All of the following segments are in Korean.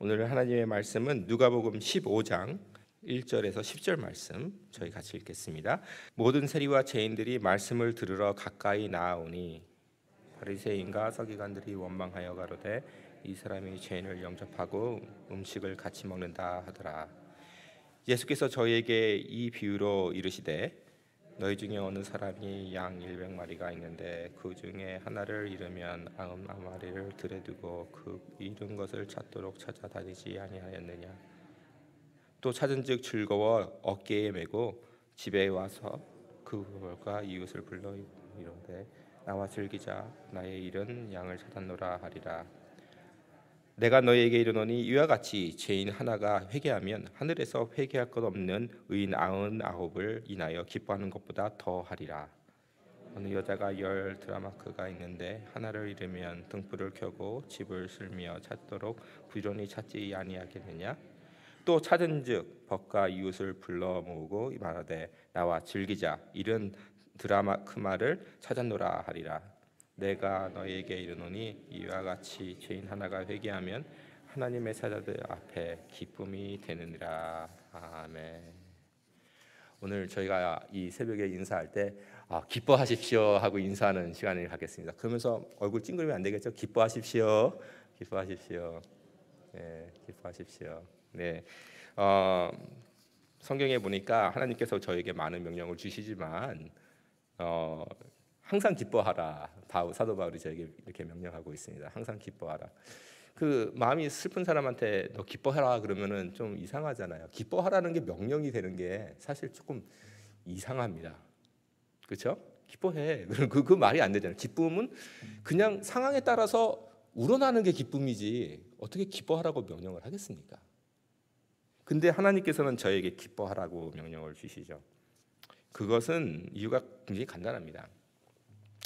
오늘 하나님의 말씀은 누가복음 15장 1절에서 10절 말씀 저희 같이 읽겠습니다. 모든 세리와 죄인들이 말씀을 들으러 가까이 나아오니 바리새인과 서기관들이 원망하여 가로되 이 사람이 죄인을 영접하고 음식을 같이 먹는다 하더라. 예수께서 저희에게 이 비유로 이르시되 너희 중에 어느 사람이 양 100마리가 있는데 그 중에 하나를 잃으면 99마리를 들에 두고 그 잃은 것을 찾도록 찾아다니지 아니하였느냐. 또 찾은즉 즐거워 어깨에 메고 집에 와서 그걸과 이웃을 불러 이르되 나와 즐기자 나의 잃은 양을 찾았노라 하리라. 내가 너희에게 이르노니 이와 같이 죄인 하나가 회개하면 하늘에서 회개할 것 없는 의인 99을 인하여 기뻐하는 것보다 더 하리라. 어느 여자가 10 드라마크가 있는데 하나를 잃으면 등불을 켜고 집을 쓸며 찾도록 부지런히 찾지 아니하겠느냐. 또 찾은즉 벗과 이웃을 불러 모으고 말하되 나와 즐기자 잃은 드라마크마를 찾았노라 하리라. 내가 너희에게 이르노니 이와 같이 죄인 하나가 회개하면 하나님의 사자들 앞에 기쁨이 되느니라. 아멘. 오늘 저희가 이 새벽에 인사할 때 기뻐하십시오 하고 인사하는 시간을 갖겠습니다. 그러면서 얼굴 찡그리면 안 되겠죠? 기뻐하십시오, 기뻐하십시오, 네, 기뻐하십시오. 네, 성경에 보니까 하나님께서 저에게 많은 명령을 주시지만 항상 기뻐하라. 사도 바울이 저에게 이렇게 명령하고 있습니다. 항상 기뻐하라. 그 마음이 슬픈 사람한테 너 기뻐하라 그러면은 좀 이상하잖아요. 기뻐하라는 게 명령이 되는 게 사실 조금 이상합니다. 그렇죠? 기뻐해. 그 말이 안 되잖아요. 기쁨은 그냥 상황에 따라서 우러나는 게 기쁨이지 어떻게 기뻐하라고 명령을 하겠습니까? 근데 하나님께서는 저에게 기뻐하라고 명령을 주시죠. 그것은 이유가 굉장히 간단합니다.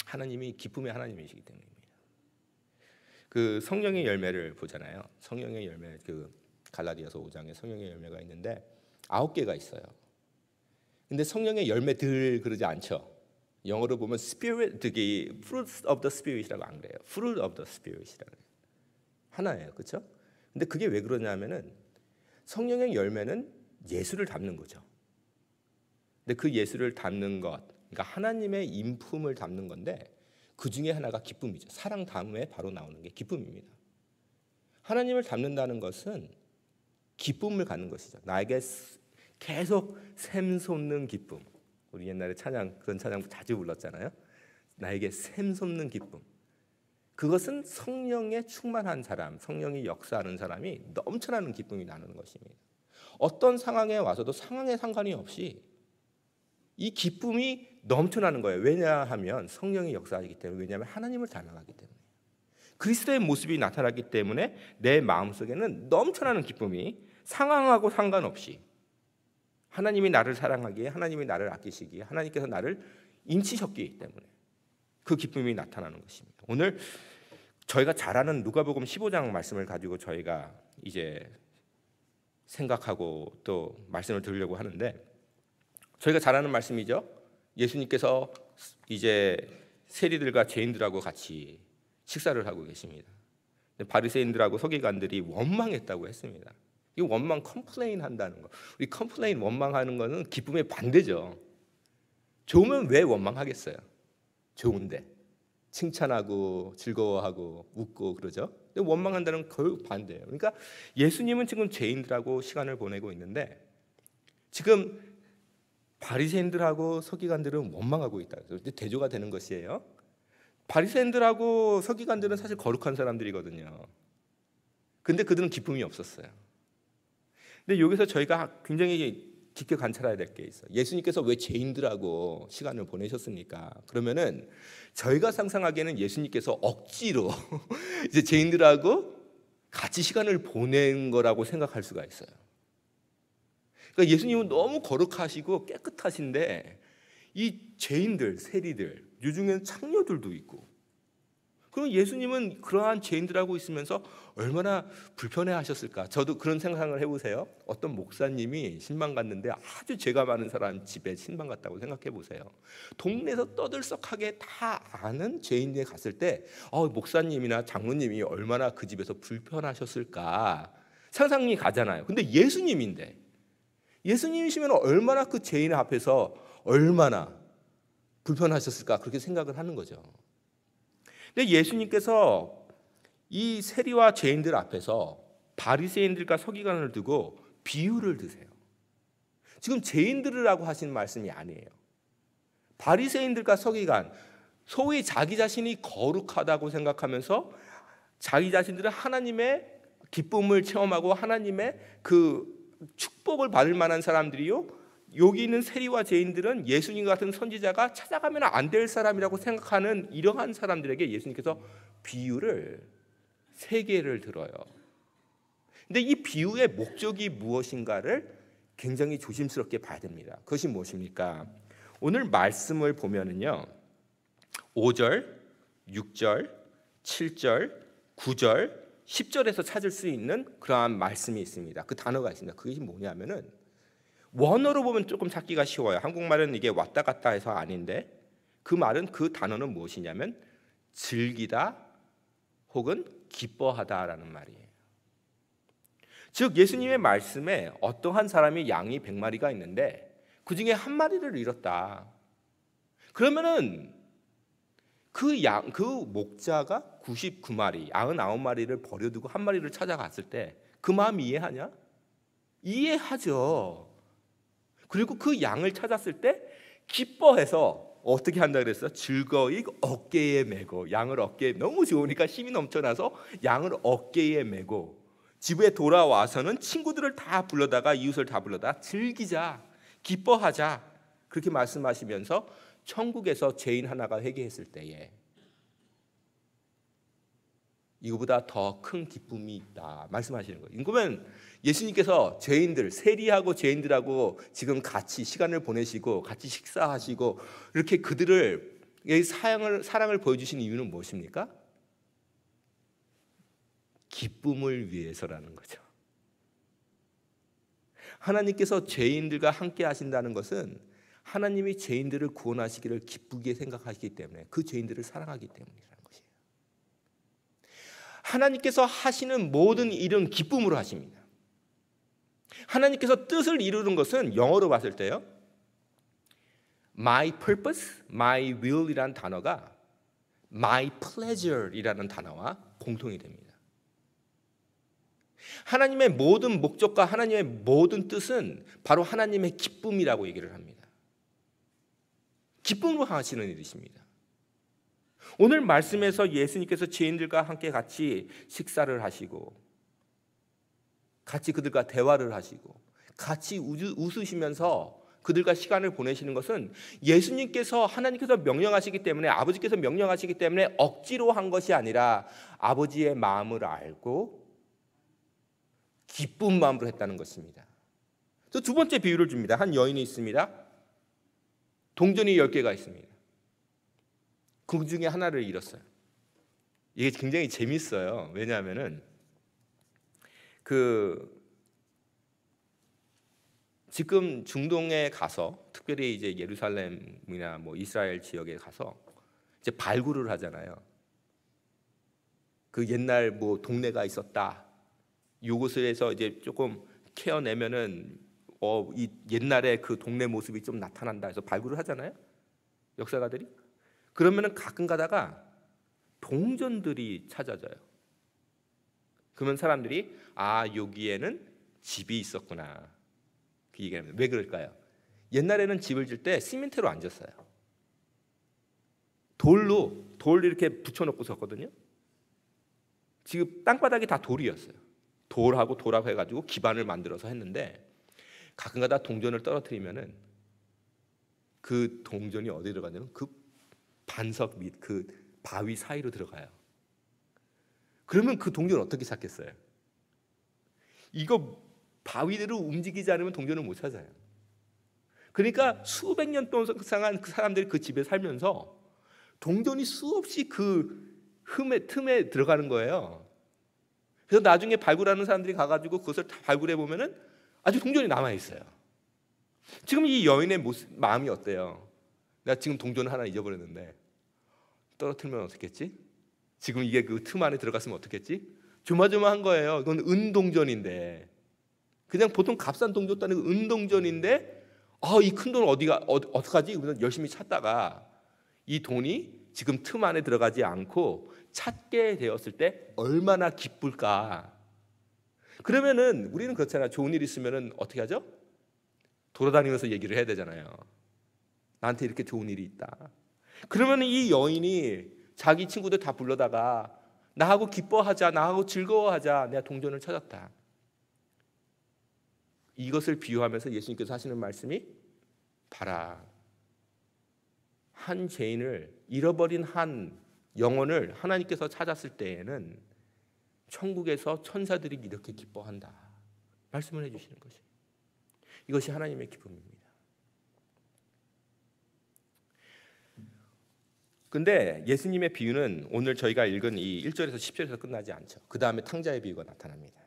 하나님이 기쁨의 하나님이시기 때문입니다. 그 성령의 열매를 보잖아요. 성령의 열매, 그 갈라디아서 5장에 성령의 열매가 있는데 9개가 있어요. 근데 성령의 열매들 그러지 않죠. 영어로 보면 Spirit, 되게 Fruits of the Spirit이라고 안 그래요. Fruit of the Spirit이라고 해요. 하나예요, 그렇죠? 근데 그게 왜 그러냐면은 성령의 열매는 예수를 담는 거죠. 근데 그 예수를 담는 것, 그러니까 하나님의 인품을 담는 건데 그 중에 하나가 기쁨이죠. 사랑 다음에 바로 나오는 게 기쁨입니다. 하나님을 담는다는 것은 기쁨을 갖는 것이죠. 나에게 계속 샘솟는 기쁨. 우리 옛날에 그런 찬양 자주 불렀잖아요. 나에게 샘솟는 기쁨. 그것은 성령에 충만한 사람, 성령이 역사하는 사람이 넘쳐나는 기쁨이 나누는 것입니다. 어떤 상황에 와서도 상황에 상관이 없이 이 기쁨이 넘쳐나는 거예요. 왜냐하면 성령이 역사하기 때문에, 왜냐하면 하나님을 닮아가기 때문에, 그리스도의 모습이 나타나기 때문에 내 마음속에는 넘쳐나는 기쁨이 상황하고 상관없이 하나님이 나를 사랑하기에, 하나님이 나를 아끼시기에, 하나님께서 나를 인치셨기 때문에 그 기쁨이 나타나는 것입니다. 오늘 저희가 잘 아는 누가복음 15장 말씀을 가지고 저희가 이제 생각하고 또 말씀을 들으려고 하는데, 저희가 잘 아는 말씀이죠. 예수님께서 이제 세리들과 죄인들하고 같이 식사를 하고 계십니다. 바리새인들하고 서기관들이 원망했다고 했습니다. 이 원망, 컴플레인 한다는 거. 우리 컴플레인, 원망하는 거는 기쁨의 반대죠. 좋으면 왜 원망하겠어요? 좋은데 칭찬하고 즐거워하고 웃고 그러죠. 근데 원망한다는 건 반대예요. 그러니까 예수님은 지금 죄인들하고 시간을 보내고 있는데 지금 바리새인들하고 서기관들은 원망하고 있다. 그래서 대조가 되는 것이에요. 바리새인들하고 서기관들은 사실 거룩한 사람들이거든요. 근데 그들은 기쁨이 없었어요. 근데 여기서 저희가 굉장히 깊게 관찰해야 될 게 있어요. 예수님께서 왜 죄인들하고 시간을 보내셨습니까? 그러면은 저희가 상상하기에는 예수님께서 억지로 이제 죄인들하고 같이 시간을 보낸 거라고 생각할 수가 있어요. 그러니까 예수님은 너무 거룩하시고 깨끗하신데 이 죄인들, 세리들, 이 중에는 창녀들도 있고, 그럼 예수님은 그러한 죄인들하고 있으면서 얼마나 불편해하셨을까? 저도 그런 생각을 해보세요. 어떤 목사님이 신방 갔는데 아주 죄가 많은 사람 집에 신방 갔다고 생각해 보세요. 동네에서 떠들썩하게 다 아는 죄인에 갔을 때 목사님이나 장로님이 얼마나 그 집에서 불편하셨을까 상상이 가잖아요. 근데 예수님인데, 예수님이시면 얼마나 그 죄인 앞에서 얼마나 불편하셨을까 그렇게 생각을 하는 거죠. 근데 예수님께서 이 세리와 죄인들 앞에서 바리새인들과 서기관을 두고 비유를 드세요. 지금 죄인들이라고 하신 말씀이 아니에요. 바리새인들과 서기관, 소위 자기 자신이 거룩하다고 생각하면서 자기 자신들은 하나님의 기쁨을 체험하고 하나님의 그 축복을 받을 만한 사람들이요, 여기 있는 세리와 죄인들은 예수님 같은 선지자가 찾아가면 안 될 사람이라고 생각하는 이러한 사람들에게 예수님께서 비유를 3개를 들어요. 근데 이 비유의 목적이 무엇인가를 굉장히 조심스럽게 봐야 됩니다. 그것이 무엇입니까? 오늘 말씀을 보면은요, 5절, 6절, 7절, 9절, 10절에서 찾을 수 있는 그러한 말씀이 있습니다. 그 단어가 있습니다. 그것이 뭐냐면은, 원어로 보면 조금 찾기가 쉬워요. 한국말은 이게 왔다 갔다 해서 아닌데, 그 말은, 그 단어는 무엇이냐면 즐기다 혹은 기뻐하다라는 말이에요. 즉 예수님의 말씀에 어떠한 사람이 양이 100마리가 있는데 그 중에 한 마리를 잃었다. 그러면은 그 목자가 99마리, 99마리를 버려두고 한 마리를 찾아갔을 때 그 마음 이해하냐? 이해하죠. 그리고 그 양을 찾았을 때 기뻐해서 어떻게 한다 그랬어요? 즐거이 어깨에 메고, 양을 어깨에, 너무 좋으니까 힘이 넘쳐나서 양을 어깨에 메고 집에 돌아와서는 친구들을 다 불러다가, 이웃을 다 불러다가 즐기자, 기뻐하자, 그렇게 말씀하시면서 천국에서 죄인 하나가 회개했을 때에 이거보다 더 큰 기쁨이 있다 말씀하시는 거예요. 그러면 예수님께서 죄인들, 세리하고 죄인들하고 지금 같이 시간을 보내시고 같이 식사하시고 이렇게 그들을 사랑을 보여주신 이유는 무엇입니까? 기쁨을 위해서라는 거죠. 하나님께서 죄인들과 함께 하신다는 것은 하나님이 죄인들을 구원하시기를 기쁘게 생각하시기 때문에, 그 죄인들을 사랑하기 때문이라는 것이에요. 하나님께서 하시는 모든 일은 기쁨으로 하십니다. 하나님께서 뜻을 이루는 것은 영어로 봤을 때요, my purpose, my will이라는 단어가 my pleasure이라는 단어와 공통이 됩니다. 하나님의 모든 목적과 하나님의 모든 뜻은 바로 하나님의 기쁨이라고 얘기를 합니다. 기쁨으로 하시는 일이십니다. 오늘 말씀에서 예수님께서 죄인들과 함께 같이 식사를 하시고 같이 그들과 대화를 하시고 같이 웃으시면서 그들과 시간을 보내시는 것은 예수님께서, 하나님께서 명령하시기 때문에, 아버지께서 명령하시기 때문에 억지로 한 것이 아니라 아버지의 마음을 알고 기쁜 마음으로 했다는 것입니다. 또 두 번째 비유를 줍니다. 한 여인이 있습니다. 동전이 10개가 있습니다. 그 중에 하나를 잃었어요. 이게 굉장히 재밌어요. 왜냐하면은 지금 중동에 가서, 특별히 이제 예루살렘이나 뭐 이스라엘 지역에 가서 이제 발굴을 하잖아요. 그 옛날 뭐 동네가 있었다, 요것에서 이제 조금 캐어내면은 이 옛날에 그 동네 모습이 좀 나타난다 해서 발굴을 하잖아요, 역사가들이. 그러면은 가끔 가다가 동전들이 찾아져요. 그러면 사람들이 여기에는 집이 있었구나, 그 얘기합니다. 왜 그럴까요? 옛날에는 집을 질 때 시멘트로 안 졌어요. 돌 이렇게 붙여놓고 섰거든요. 지금 땅바닥이 다 돌이었어요. 돌하고 해가지고 기반을 만들어서 했는데, 가끔가다 동전을 떨어뜨리면은 그 동전이 어디 들어가냐면 그 반석 및 그 바위 사이로 들어가요. 그러면 그 동전 어떻게 찾겠어요? 이거 바위대로 움직이지 않으면 동전을 못 찾아요. 그러니까 수백 년 동안 그 사람들이 그 집에 살면서 동전이 수없이 그 틈에 들어가는 거예요. 그래서 나중에 발굴하는 사람들이 가가지고 그것을 다 발굴해 보면은 아직 동전이 남아 있어요. 지금 이 여인의 마음이 어때요? 내가 지금 동전 하나 잊어버렸는데 떨어뜨리면 어떻겠지? 지금 이게 그 틈 안에 들어갔으면 어떻겠지? 조마조마한 거예요. 이건 은동전인데, 그냥 보통 값싼 동전도 아니고 은동전인데, 이 큰 돈 어떡하지? 그래서 열심히 찾다가 이 돈이 지금 틈 안에 들어가지 않고 찾게 되었을 때 얼마나 기쁠까. 그러면은 우리는 그렇잖아요. 좋은 일 있으면은 어떻게 하죠? 돌아다니면서 얘기를 해야 되잖아요. 나한테 이렇게 좋은 일이 있다. 그러면 이 여인이 자기 친구들 다 불러다가 나하고 기뻐하자, 나하고 즐거워하자, 내가 동전을 찾았다. 이것을 비유하면서 예수님께서 하시는 말씀이, 봐라, 한 죄인을, 잃어버린 한 영혼을 하나님께서 찾았을 때에는 천국에서 천사들이 이렇게 기뻐한다. 말씀을 해주시는 것이, 이것이 하나님의 기쁨입니다. 근데 예수님의 비유는 오늘 저희가 읽은 이 1절에서 10절에서 끝나지 않죠. 그 다음에 탕자의 비유가 나타납니다.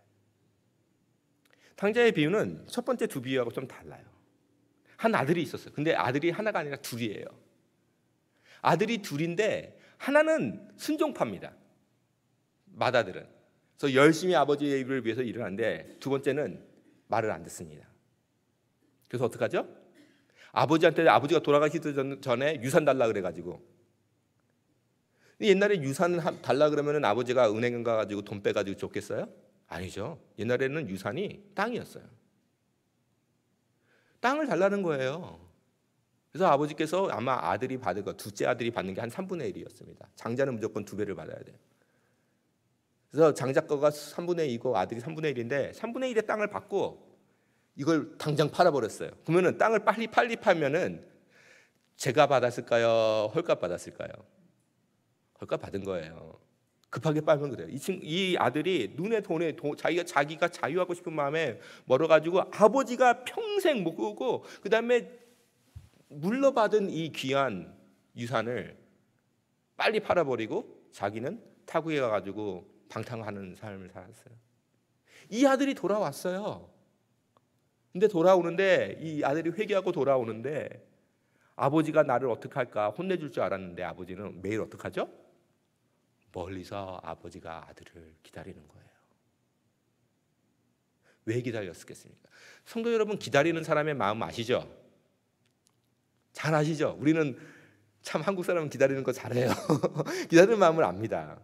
탕자의 비유는 첫 번째 두 비유하고 좀 달라요. 한 아들이 있었어요. 근데 아들이 하나가 아니라 둘이에요. 아들이 둘인데 하나는 순종파입니다. 맏아들은. 그래서 열심히 아버지의 일을 위해서 일을 하는데, 두 번째는 말을 안 듣습니다. 그래서 어떡하죠? 아버지가 돌아가시기 전에 유산 달라 그래가지고, 옛날에 유산 달라 그러면 아버지가 은행 가가지고 돈 빼가지고 줬겠어요? 아니죠. 옛날에는 유산이 땅이었어요. 땅을 달라는 거예요. 그래서 아버지께서 아마 아들이 받은 거, 둘째 아들이 받는 게 한 3분의 1이었습니다. 장자는 무조건 2배를 받아야 돼요. 그래서 장자 거가 3분의 2고 아들이 3분의 1인데 3분의 1의 땅을 받고 이걸 당장 팔아버렸어요. 그러면은 땅을 빨리 팔면은 제가 받았을까요? 헐값 받았을까요? 헐값 받은 거예요. 급하게 빨면 그래요. 이 아들이 눈에 돈에 자기가 자유하고 싶은 마음에 멀어가지고 아버지가 평생 못 꾸고 그 다음에 물러받은 이 귀한 유산을 빨리 팔아버리고 자기는 타국에 가가지고 방탕하는 삶을 살았어요. 이 아들이 돌아왔어요. 근데 돌아오는데 이 아들이 회개하고 돌아오는데 아버지가 나를 어떻게 할까 혼내줄 줄 알았는데 아버지는 매일 어떻게 하죠? 멀리서 아버지가 아들을 기다리는 거예요. 왜 기다렸겠습니까? 성도 여러분, 기다리는 사람의 마음 아시죠? 잘 아시죠? 우리는 참 한국 사람은 기다리는 거 잘해요. 기다리는 마음을 압니다.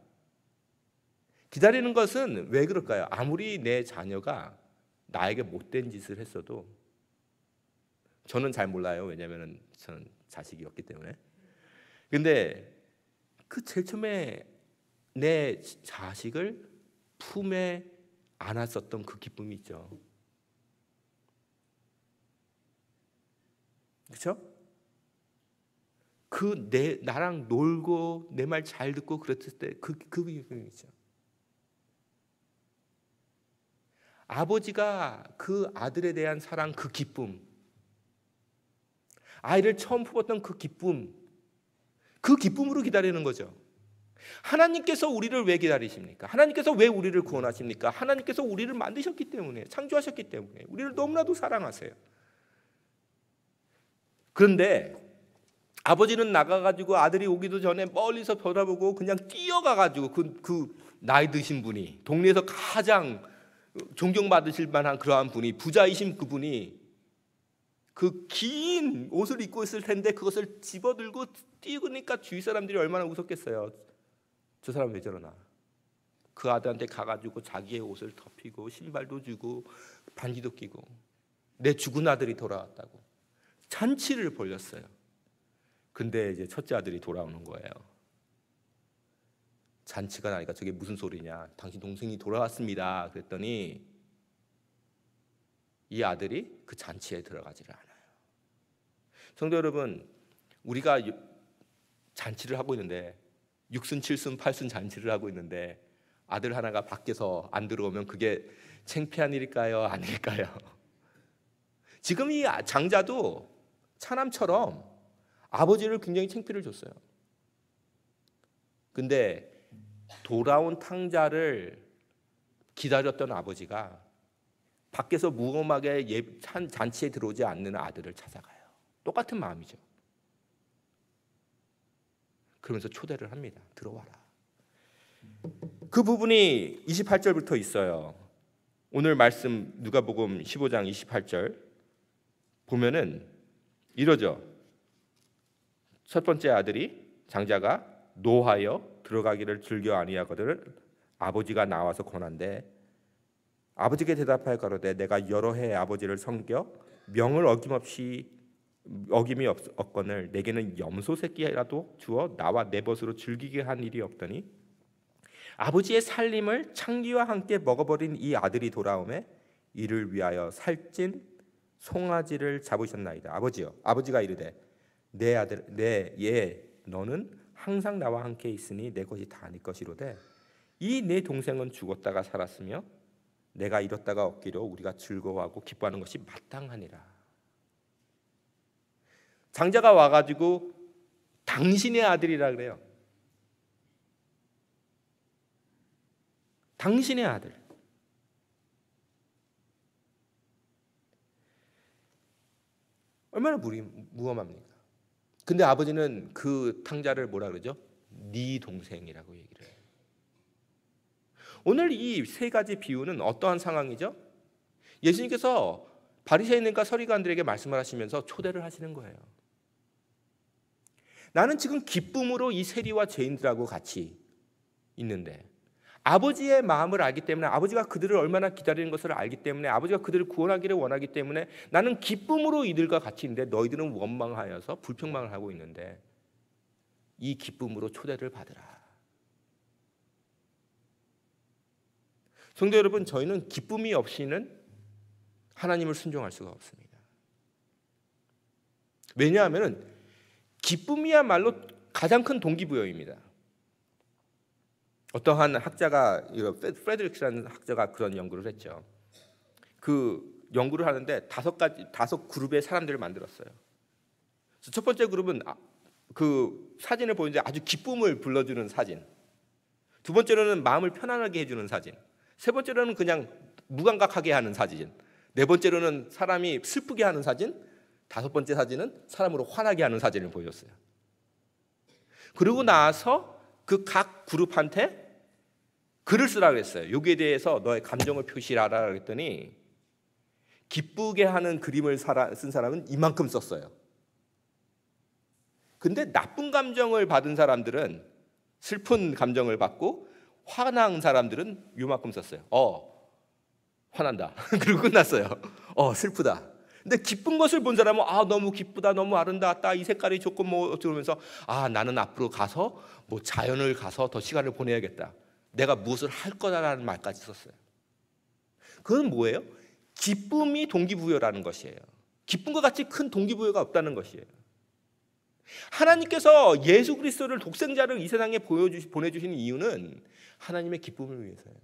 기다리는 것은 왜 그럴까요? 아무리 내 자녀가 나에게 못된 짓을 했어도, 저는 잘 몰라요. 왜냐하면 저는 자식이 없기 때문에. 근데 그 제일 처음에 내 자식을 품에 안았었던 그 기쁨이 있죠. 그렇죠? 나랑 놀고 내 말 잘 듣고 그랬을 때 그 기쁨이 있죠. 아버지가 그 아들에 대한 사랑, 그 기쁨, 아이를 처음 품었던 그 기쁨, 그 기쁨으로 기다리는 거죠. 하나님께서 우리를 왜 기다리십니까? 하나님께서 왜 우리를 구원하십니까? 하나님께서 우리를 만드셨기 때문에, 창조하셨기 때문에 우리를 너무나도 사랑하세요. 그런데 아버지는 나가가지고 아들이 오기도 전에 멀리서 쳐다보고 그냥 뛰어가가지고 그 나이 드신 분이, 동네에서 가장 존경받으실 만한 그러한 분이, 부자이신 그분이 그 긴 옷을 입고 있을 텐데 그것을 집어들고 뛰니까 주위 사람들이 얼마나 웃었겠어요. 저 사람 왜 저러나. 그 아들한테 가가지고 자기의 옷을 덮이고 신발도 주고 반지도 끼고, 내 죽은 아들이 돌아왔다고 잔치를 벌였어요. 근데 이제 첫째 아들이 돌아오는 거예요. 잔치가 나니까 저게 무슨 소리냐, 당신 동생이 돌아왔습니다. 그랬더니 이 아들이 그 잔치에 들어가지를 않아요. 성도 여러분, 우리가 잔치를 하고 있는데, 6순, 7순, 8순 잔치를 하고 있는데 아들 하나가 밖에서 안 들어오면 그게 창피한 일일까요? 아닐까요? 지금 이 장자도 차남처럼 아버지를 굉장히 창피를 줬어요. 근데 돌아온 탕자를 기다렸던 아버지가 밖에서 무엄하게 잔치에 들어오지 않는 아들을 찾아가요. 똑같은 마음이죠. 그러면서 초대를 합니다. 들어와라. 그 부분이 28절부터 있어요. 오늘 말씀 누가복음 15장 28절 보면은 이러죠. 첫 번째 아들이 장자가 노하여 들어가기를 즐겨 아니하거든 아버지가 나와서 권한대 아버지께 대답하여 가로되 내가 여러 해 아버지를 섬겨 명을 어김이 없거늘 내게는 염소 새끼라도 주어 나와 내 벗으로 즐기게 한 일이 없더니 아버지의 살림을 창기와 함께 먹어버린 이 아들이 돌아오매 이를 위하여 살찐 송아지를 잡으셨나이다. 아버지여 아버지가 이르되 내 아들 내 너는 항상 나와 함께 있으니 내 것이 다 네 것이로되 이 내 동생은 죽었다가 살았으며 내가 잃었다가 얻기로 우리가 즐거워하고 기뻐하는 것이 마땅하니라. 장자가 와가지고 당신의 아들이라 그래요. 당신의 아들. 얼마나 무엄합니까? 근데 아버지는 그 탕자를 뭐라 그러죠? 네 동생이라고 얘기를 해요. 오늘 이 세 가지 비유는 어떠한 상황이죠? 예수님께서 바리새인과 서기관들에게 말씀을 하시면서 초대를 하시는 거예요. 나는 지금 기쁨으로 이 세리와 죄인들하고 같이 있는데 아버지의 마음을 알기 때문에 아버지가 그들을 얼마나 기다리는 것을 알기 때문에 아버지가 그들을 구원하기를 원하기 때문에 나는 기쁨으로 이들과 같이 있는데 너희들은 원망하여서 불평망을 하고 있는데 이 기쁨으로 초대를 받으라. 성도 여러분, 저희는 기쁨이 없이는 하나님을 순종할 수가 없습니다. 왜냐하면 기쁨이야말로 가장 큰 동기부여입니다. 어떠한 학자가 프레드릭스라는 학자가 그런 연구를 했죠. 그 연구를 하는데 다섯 그룹의 사람들을 만들었어요. 첫 번째 그룹은 그 사진을 보는데 아주 기쁨을 불러주는 사진. 두 번째로는 마음을 편안하게 해주는 사진. 세 번째로는 그냥 무감각하게 하는 사진. 네 번째로는 사람이 슬프게 하는 사진. 다섯 번째 사진은 사람으로 화나게 하는 사진을 보여줬어요. 그러고 나서 그 각 그룹한테 글을 쓰라 그랬어요. 여기에 대해서 너의 감정을 표시하라 그랬더니 기쁘게 하는 그림을 쓴 사람은 이만큼 썼어요. 근데 나쁜 감정을 받은 사람들은 슬픈 감정을 받고 화난 사람들은 요만큼 썼어요. 화난다. 그리고 끝났어요. 슬프다. 근데 기쁜 것을 본 사람은 너무 기쁘다, 너무 아름답다, 이 색깔이 좋고 뭐 그러면서 나는 앞으로 가서 뭐 자연을 가서 더 시간을 보내야겠다. 내가 무엇을 할 거다라는 말까지 썼어요. 그건 뭐예요? 기쁨이 동기부여라는 것이에요. 기쁨과 같이 큰 동기부여가 없다는 것이에요. 하나님께서 예수 그리스도를 독생자를 이 세상에 보내주신 이유는 하나님의 기쁨을 위해서예요.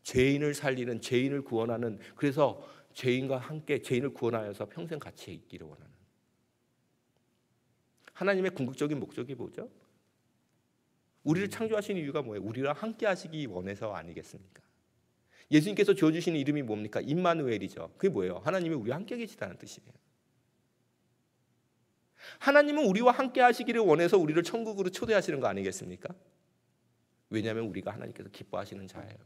죄인을 살리는, 죄인을 구원하는, 그래서 죄인과 함께 죄인을 구원하여서 평생 같이 있기를 원하는 하나님의 궁극적인 목적이 뭐죠? 우리를 창조하신 이유가 뭐예요? 우리랑 함께 하시기 원해서 아니겠습니까? 예수님께서 지어주시는 이름이 뭡니까? 임마누엘이죠. 그게 뭐예요? 하나님이 우리와 함께 계시다는 뜻이에요. 하나님은 우리와 함께 하시기를 원해서 우리를 천국으로 초대하시는 거 아니겠습니까? 왜냐하면 우리가 하나님께서 기뻐하시는 자예요.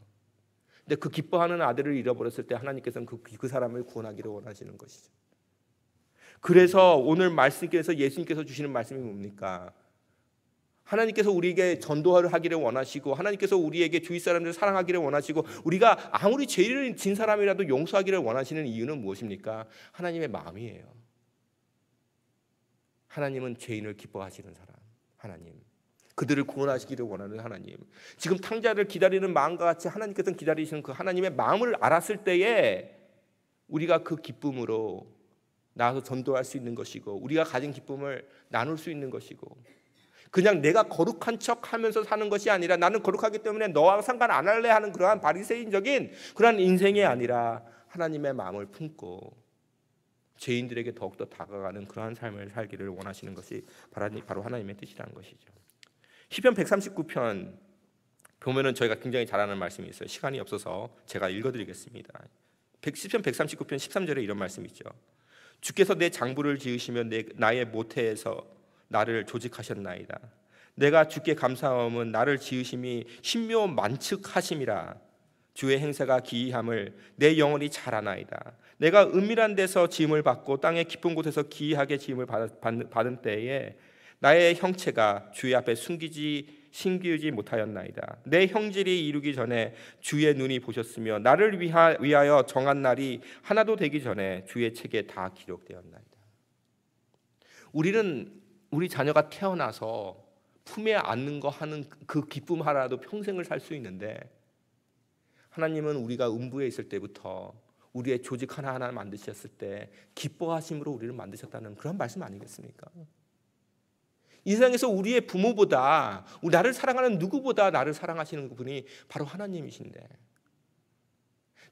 근데 그 기뻐하는 아들을 잃어버렸을 때 하나님께서는 그 사람을 구원하기를 원하시는 것이죠. 그래서 오늘 말씀께서 예수님께서 주시는 말씀이 뭡니까? 하나님께서 우리에게 전도를 하기를 원하시고 하나님께서 우리에게 주위 사람들을 사랑하기를 원하시고 우리가 아무리 죄를 진 사람이라도 용서하기를 원하시는 이유는 무엇입니까? 하나님의 마음이에요. 하나님은 죄인을 기뻐하시는 사람, 하나님. 그들을 구원하시기를 원하는 하나님. 지금 탕자를 기다리는 마음과 같이 하나님께서는 기다리시는 그 하나님의 마음을 알았을 때에 우리가 그 기쁨으로 나아서 전도할 수 있는 것이고 우리가 가진 기쁨을 나눌 수 있는 것이고 그냥 내가 거룩한 척하면서 사는 것이 아니라 나는 거룩하기 때문에 너와 상관 안 할래 하는 그러한 바리새인적인 그러한 인생이 아니라 하나님의 마음을 품고 죄인들에게 더욱더 다가가는 그러한 삶을 살기를 원하시는 것이 바로 하나님의 뜻이라는 것이죠. 시편 139편 보면은 저희가 굉장히 잘 아는 말씀이 있어요. 시간이 없어서 제가 읽어드리겠습니다. 시편 139편 13절에 이런 말씀이 있죠. 주께서 내 장부를 지으시며 나의 모태에서 나를 조직하셨나이다. 내가 주께 감사함은 나를 지으심이 신묘 만측하심이라. 주의 행사가 기이함을 내 영혼이 잘 아나이다. 내가 은밀한 데서 지음을 받고 땅의 깊은 곳에서 기이하게 지음을 받은 때에 나의 형체가 주의 앞에 숨기지 못하였나이다. 내 형질이 이루기 전에 주의 눈이 보셨으며 나를 위하여 정한 날이 하나도 되기 전에 주의 책에 다 기록되었나이다. 우리는 우리 자녀가 태어나서 품에 안는 거 하는 그 기쁨 하나라도 평생을 살 수 있는데, 하나님은 우리가 음부에 있을 때부터 우리의 조직 하나하나 만드셨을 때 기뻐하심으로 우리를 만드셨다는 그런 말씀 아니겠습니까? 이 세상에서 우리의 부모보다, 나를 사랑하는 누구보다 나를 사랑하시는 분이 바로 하나님이신데,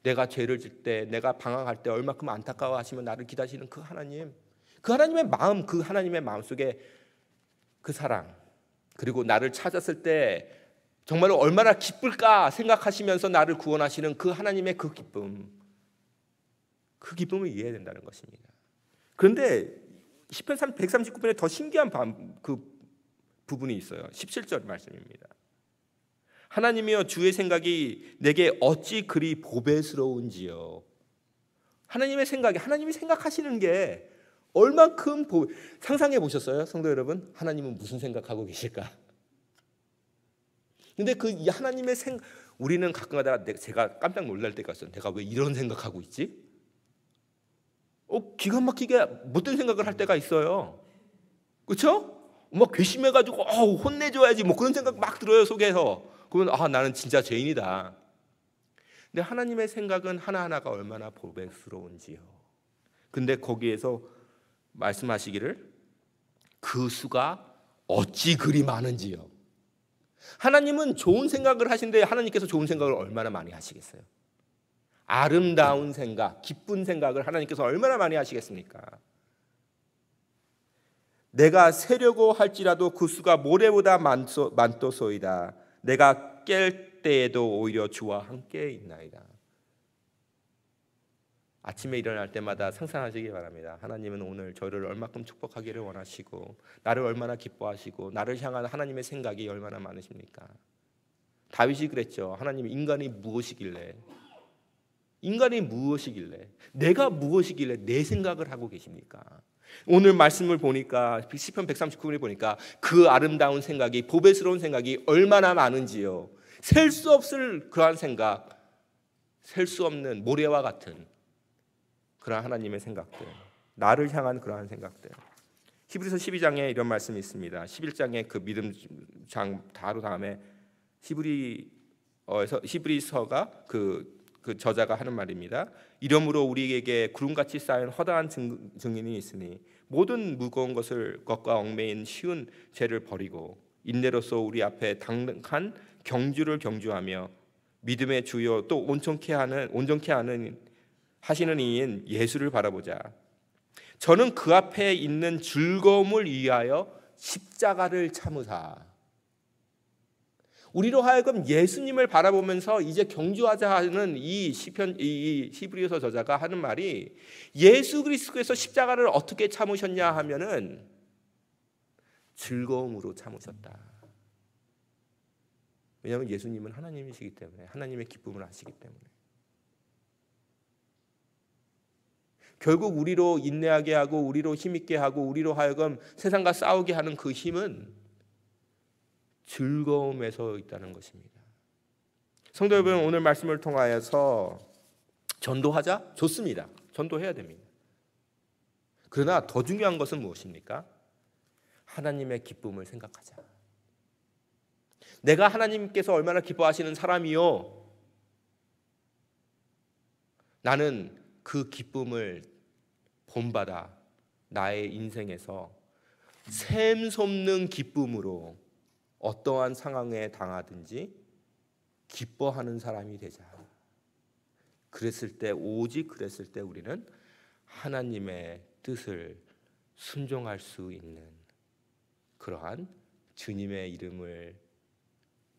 내가 죄를 질 때, 내가 방황할 때 얼마큼 안타까워하시면 나를 기다리시는 그 하나님, 그 하나님의 마음, 그 하나님의 마음속에 그 사랑, 그리고 나를 찾았을 때 정말로 얼마나 기쁠까 생각하시면서 나를 구원하시는 그 하나님의 그 기쁨을 이해해야 된다는 것입니다. 그런데 시편 139편에 더 신기한 그 부분이 있어요. 17절 말씀입니다. 하나님이여, 주의 생각이 내게 어찌 그리 보배스러운지요. 하나님의 생각이, 하나님이 생각하시는 게 얼만큼 상상해 보셨어요? 성도 여러분, 하나님은 무슨 생각하고 계실까? 근데 그 하나님의 우리는 가끔가다 제가 깜짝 놀랄 때가 있어요. 내가 왜 이런 생각하고 있지? 기가 막히게 못된 생각을 할 때가 있어요. 그렇죠? 막 괘씸해가지고 혼내줘야지 뭐 그런 생각 막 들어요, 속에서. 그러면 나는 진짜 죄인이다. 근데 하나님의 생각은 하나하나가 얼마나 보배스러운지요. 근데 거기에서 말씀하시기를 그 수가 어찌 그리 많은지요. 하나님은 좋은 생각을 하신데 하나님께서 좋은 생각을 얼마나 많이 하시겠어요? 아름다운 생각, 기쁜 생각을 하나님께서 얼마나 많이 하시겠습니까? 내가 세려고 할지라도 그 수가 모래보다 많도소이다. 내가 깰 때에도 오히려 주와 함께 있나이다. 아침에 일어날 때마다 상상하시기 바랍니다. 하나님은 오늘 저를 얼마큼 축복하기를 원하시고, 나를 얼마나 기뻐하시고, 나를 향한 하나님의 생각이 얼마나 많으십니까? 다윗이 그랬죠. 하나님, 인간이 무엇이길래, 내가 무엇이길래 내 생각을 하고 계십니까? 오늘 말씀을 보니까, 시편 139편을 보니까 그 아름다운 생각이, 보배스러운 생각이 얼마나 많은지요. 셀 수 없을 그러한 생각, 셀 수 없는 모래와 같은 그러한 하나님의 생각들, 나를 향한 그러한 생각들. 히브리서 12장에 이런 말씀이 있습니다. 11장에 그 믿음 장 바로 다음에 히브리서가 그 저자가 하는 말입니다. 이러므로 우리에게 구름같이 쌓인 허다한 증인이 있으니 모든 무거운 것과 얽매인 쉬운 죄를 버리고 인내로서 우리 앞에 당한 경주를 경주하며 믿음의 주요 또 온전케 하시는 이인 예수를 바라보자. 저는 그 앞에 있는 즐거움을 위하여 십자가를 참으사. 우리로 하여금 예수님을 바라보면서 이제 경주하자 하는 이 히브리서 저자가 하는 말이, 예수 그리스도께서 십자가를 어떻게 참으셨냐 하면은 즐거움으로 참으셨다. 왜냐하면 예수님은 하나님이시기 때문에, 하나님의 기쁨을 아시기 때문에. 결국 우리로 인내하게 하고 우리로 힘있게 하고 우리로 하여금 세상과 싸우게 하는 그 힘은 즐거움에서 있다는 것입니다. 성도 여러분, 오늘 말씀을 통하여서 전도하자? 좋습니다. 전도해야 됩니다. 그러나 더 중요한 것은 무엇입니까? 하나님의 기쁨을 생각하자. 내가 하나님께서 얼마나 기뻐하시는 사람이요, 나는 그 기쁨을 본받아 나의 인생에서 샘솟는 기쁨으로 어떠한 상황에 당하든지 기뻐하는 사람이 되자. 오직 그랬을 때 우리는 하나님의 뜻을 순종할 수 있는 그러한 주님의 이름을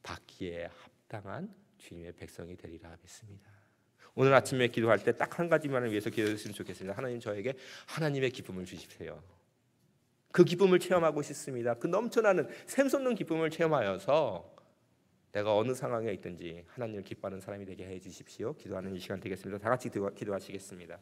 받기에 합당한 주님의 백성이 되리라 믿습니다. 오늘 아침에 기도할 때 딱 한 가지만을 위해서 기도했으면 좋겠습니다. 하나님, 저에게 하나님의 기쁨을 주십시오. 그 기쁨을 체험하고 싶습니다. 그 넘쳐나는 샘솟는 기쁨을 체험하여서 내가 어느 상황에 있든지 하나님을 기뻐하는 사람이 되게 해 주십시오. 기도하는 이 시간 되겠습니다. 다 같이 기도하시겠습니다.